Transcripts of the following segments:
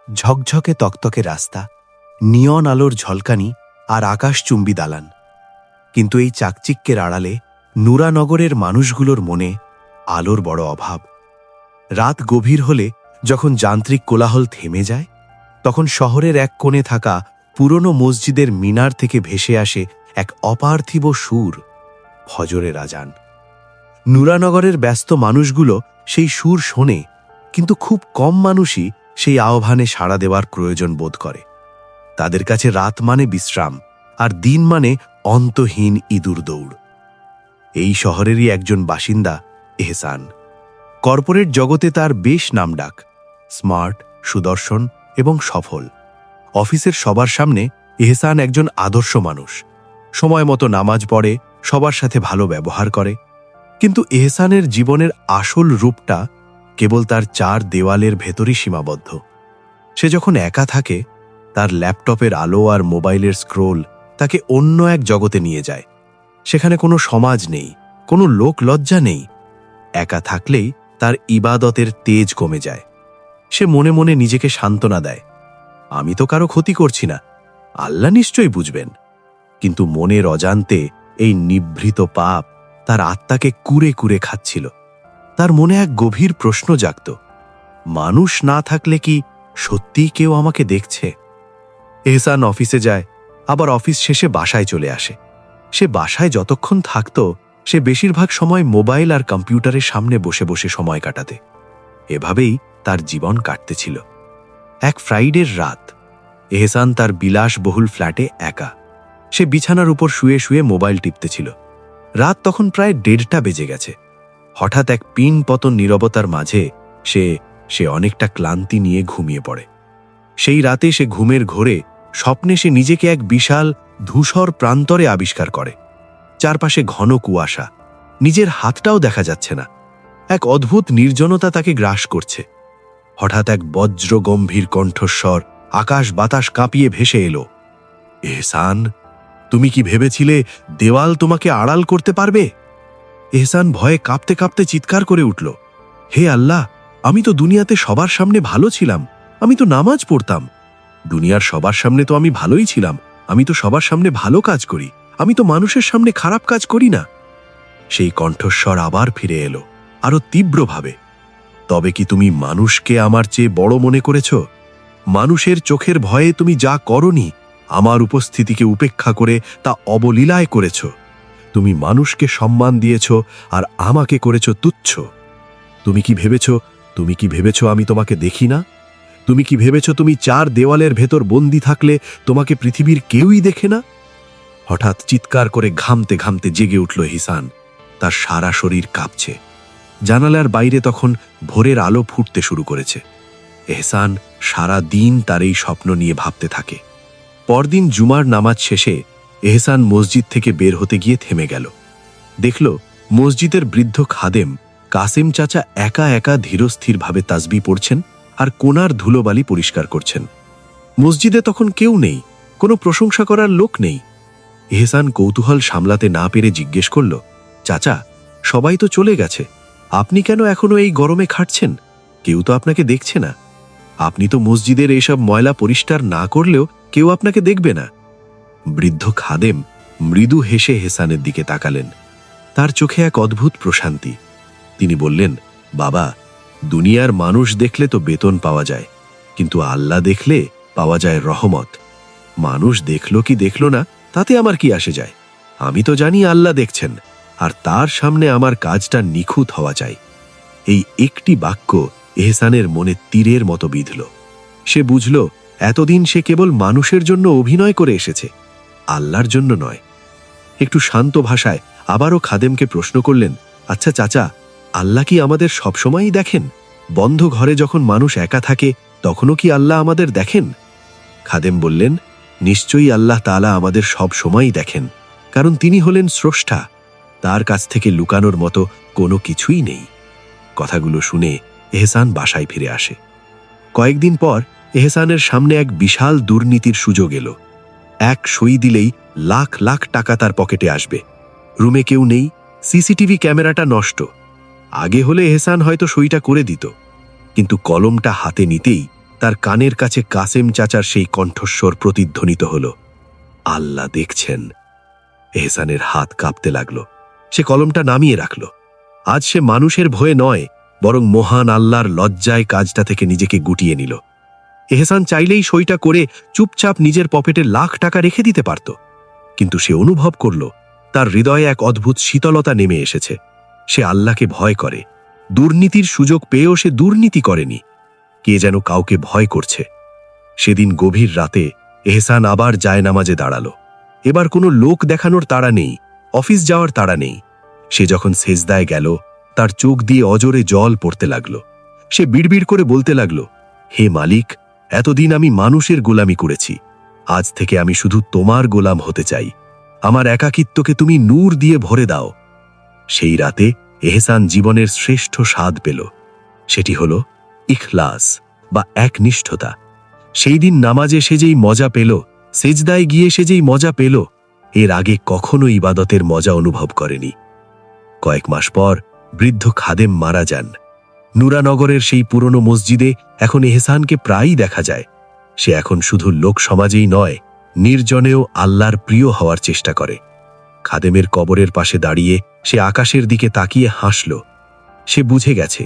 ঝকঝকে তকতকে রাস্তা, নিয়ন আলোর ঝলকানি আর আকাশচুম্বী দালান। কিন্তু এই চাকচিক্যের আড়ালে নুরানগরের মানুষগুলোর মনে আলোর বড় অভাব। রাত গভীর হলে যখন যান্ত্রিক কোলাহল থেমে যায়, তখন শহরের এক কোণে থাকা পুরনো মসজিদের মিনার থেকে ভেসে আসে এক অপার্থিব সুর, ফজরের আজান। নুরানগরের ব্যস্ত মানুষগুলো সেই সুর শোনে, কিন্তু খুব কম মানুষই সেই আহ্বানে সাড়া দেওয়ার প্রয়োজন বোধ করে। তাদের কাছে রাত মানে বিশ্রাম, আর দিন মানে অন্তহীন ইঁদুর দৌড়। এই শহরেরই একজন বাসিন্দা এহসান। কর্পোরেট জগতে তার বেশ নামডাক, স্মার্ট, সুদর্শন এবং সফল। অফিসের সবার সামনে এহসান একজন আদর্শ মানুষ, সময় মতো নামাজ পড়ে, সবার সাথে ভালো ব্যবহার করে। কিন্তু এহসানের জীবনের আসল রূপটা কেবল তার চার দেওয়ালের ভেতরই সীমাবদ্ধ। সে যখন একা থাকে, তার ল্যাপটপের আলো আর মোবাইলের স্ক্রোল তাকে অন্য এক জগতে নিয়ে যায়। সেখানে কোনো সমাজ নেই, কোনো লোক লজ্জা নেই। একা থাকলেই তার ইবাদতের তেজ কমে যায়। সে মনে মনে নিজেকে সান্ত্বনা দেয়, আমি তো কারো ক্ষতি করছি না, আল্লাহ নিশ্চয়ই বুঝবেন। কিন্তু মনের অজান্তে এই নিভৃত পাপ তার আত্মাকে কুরে কুরে খাচ্ছিল। তার মনে এক গভীর প্রশ্ন জাগত, মানুষ না থাকলে কি সত্যিই কেউ আমাকে দেখছে? এহসান অফিসে যায়, আবার অফিস শেষে বাসায় চলে আসে। সে বাসায় যতক্ষণ থাকত, সে বেশিরভাগ সময় মোবাইল আর কম্পিউটারের সামনে বসে বসে সময় কাটাতে। এভাবেই তার জীবন কাটতেছিল। এক ফ্রাইডের রাত, এহসান তার বিলাসবহুল ফ্ল্যাটে একা। সে বিছানার উপর শুয়ে শুয়ে মোবাইল টিপতেছিল। রাত তখন প্রায় 1:30 বেজে গেছে। হঠাৎ এক পিন পতন নীরবতার মাঝে সে অনেকটা ক্লান্তি নিয়ে ঘুমিয়ে পড়ে। সেই রাতে সে ঘুমের ঘোরে স্বপ্নে সে নিজেকে এক বিশাল ধূসর প্রান্তরে আবিষ্কার করে। চারপাশে ঘন কুয়াশা, নিজের হাতটাও দেখা যাচ্ছে না। এক অদ্ভুত নির্জনতা তাকে গ্রাস করছে। হঠাৎ এক বজ্র গম্ভীর কণ্ঠস্বর আকাশ বাতাস কাঁপিয়ে ভেসে এলো, এহসান, তুমি কি ভেবেছিলে দেওয়াল তোমাকে আড়াল করতে পারবে? এহসান ভয়ে কাঁপতে কাঁপতে চিৎকার করে উঠল, হে আল্লাহ, আমি তো দুনিয়াতে সবার সামনে ভালো ছিলাম, আমি তো নামাজ পড়তাম। দুনিয়ার সবার সামনে তো আমি ভালোই ছিলাম, আমি তো সবার সামনে ভালো কাজ করি, আমি তো মানুষের সামনে খারাপ কাজ করি না। সেই কণ্ঠস্বর আবার ফিরে এলো, আরো তীব্রভাবে, তবে কি তুমি মানুষকে আমার চেয়ে বড় মনে করেছ? মানুষের চোখের ভয়ে তুমি যা করনি, আমার উপস্থিতিকে উপেক্ষা করে তা অবলীলায় করেছ। তুমি মানুষকে সম্মান দিয়েছ আর আমাকে করেছ তুচ্ছ। তুমি কি ভেবেছ আমি তোমাকে দেখি না? তুমি কি ভেবেছ তুমি চার দেওয়ালের ভেতর বন্দী থাকলে তোমাকে পৃথিবীর কেউই দেখে না? হঠাৎ চিৎকার করে ঘামতে ঘামতে জেগে উঠল এহসান। তার সারা শরীর কাঁপছে। জানালার বাইরে তখন ভোরের আলো ফুটতে শুরু করেছে। এহসান সারা দিন তার এই স্বপ্ন নিয়ে ভাবতে থাকে। পরদিন জুমার নামাজ শেষে এহসান মসজিদ থেকে বের হতে গিয়ে থেমে গেল। দেখল মসজিদের বৃদ্ধ খাদেম কাসেম চাচা একা একা ধীরস্থিরভাবে তাসবিহ পড়ছেন আর কোণার ধুলোবালি পরিষ্কার করছেন। মসজিদে তখন কেউ নেই, কোনো প্রশংসা করার লোক নেই। এহসান কৌতূহল সামলাতে না পেরে জিজ্ঞেস করল, চাচা, সবাই তো চলে গেছে, আপনি কেন এখনো এই গরমে খাটছেন? কেউ তো আপনাকে দেখছে না। আপনি তো মসজিদের এইসব ময়লা পরিষ্কার না করলেও কেউ আপনাকে দেখবে না। বৃদ্ধ খাদেম মৃদু হেসে এহসানের দিকে তাকালেন। তার চোখে এক অদ্ভুত প্রশান্তি। তিনি বললেন, বাবা, দুনিয়ার মানুষ দেখলে তো বেতন পাওয়া যায়, কিন্তু আল্লাহ দেখলে পাওয়া যায় রহমত। মানুষ দেখলো কি দেখলো না তাতে আমার কি আসে যায়? আমি তো জানি আল্লাহ দেখছেন, আর তার সামনে আমার কাজটা নিখুঁত হওয়া চাই। এই একটি বাক্য এহসানের মনে তীরের মতো বিঁধল। সে বুঝল এতদিন সে কেবল মানুষের জন্য অভিনয় করে এসেছে, আল্লাহর জন্য নয়। একটু শান্ত ভাষায় আবারও খাদেমকে প্রশ্ন করলেন, আচ্ছা চাচা, আল্লাহ কি আমাদের সবসময়ই দেখেন? বন্ধ ঘরে যখন মানুষ একা থাকে তখনও কি আল্লাহ আমাদের দেখেন? খাদেম বললেন, নিশ্চয়ই আল্লাহ তাআলা আমাদের সব সময়ই দেখেন, কারণ তিনি হলেন স্রষ্টা। তার কাছ থেকে লুকানোর মতো কোনো কিছুই নেই। কথাগুলো শুনে এহসান বাসায় ফিরে আসে। কয়েকদিন পর এহসানের সামনে এক বিশাল দুর্নীতির সুযোগ এলো। এক সই দিলেই লাখ লাখ টাকা তার পকেটে আসবে। রুমে কেউ নেই, সিসিটিভি ক্যামেরাটা নষ্ট। আগে হলে এহসান হয়তো সইটা করে দিত, কিন্তু কলমটা হাতে নিতেই তার কানের কাছে কাসেম চাচার সেই কণ্ঠস্বর প্রতিধ্বনিত হল, আল্লাহ দেখছেন। এহসানের হাত কাঁপতে লাগল। সে কলমটা নামিয়ে রাখল। আজ সে মানুষের ভয়ে নয়, বরং মহান আল্লাহর লজ্জায় কাজটা থেকে নিজেকে গুটিয়ে নিল। এহসান চাইলেই সইটা করে চুপচাপ নিজের পকেটে লাখ টাকা রেখে দিতে পারত, কিন্তু সে অনুভব করল তার হৃদয়ে এক অদ্ভুত শীতলতা নেমে এসেছে। সে আল্লাহকে ভয় করে। দুর্নীতির সুযোগ পেয়েও সে দুর্নীতি করেনি। কে যেন কাউকে ভয় করছে। সেদিন গভীর রাতে এহসান আবার জায়নামাজে দাঁড়াল। এবার কোনো লোক দেখানোর তাড়া নেই, অফিস যাওয়ার তাড়া নেই। সে যখন সেজদায় গেল, তার চোখ দিয়ে অজরে জল পড়তে লাগল। সে বিড়বিড় করে বলতে লাগল, হে মালিক, এতদিন আমি মানুষের গোলামি করেছি, আজ থেকে আমি শুধু তোমার গোলাম হতে চাই। আমার একাকিত্বকে তুমি নূর দিয়ে ভরে দাও। সেই রাতে এহসান জীবনের শ্রেষ্ঠ স্বাদ পেল। সেটি হল ইখলাস বা একনিষ্ঠতা। সেই দিন নামাজে সে যেই মজা পেল, সেজদায় গিয়ে সে যেই মজা পেল, এর আগে কখনো ইবাদতের মজা অনুভব করেনি। কয়েক মাস পর বৃদ্ধ খাদেম মারা যান। নুরানগরের সেই পুরনো মসজিদে এখন এহসানকে প্রায়ই দেখা যায়। সে এখন শুধু লোক সমাজেই নয়, নির্জনেও আল্লাহর প্রিয় হওয়ার চেষ্টা করে। খাদেমের কবরের পাশে দাঁড়িয়ে সে আকাশের দিকে তাকিয়ে হাসল। সে বুঝে গেছে,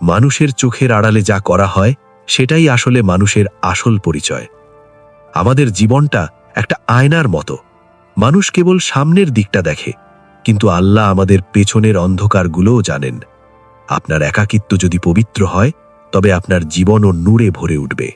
মানুষের চোখের আড়ালে যা করা হয় সেটাই আসলে মানুষের আসল পরিচয়। আমাদের জীবনটা একটা আয়নার মতো। মানুষ কেবল সামনের দিকটা দেখে, কিন্তু আল্লাহ আমাদের পেছনের অন্ধকারগুলোও জানেন। আপনার একাকিত্ব যদি পবিত্র হয়, তবে আপনার জীবনও নূরে ভরে উঠবে।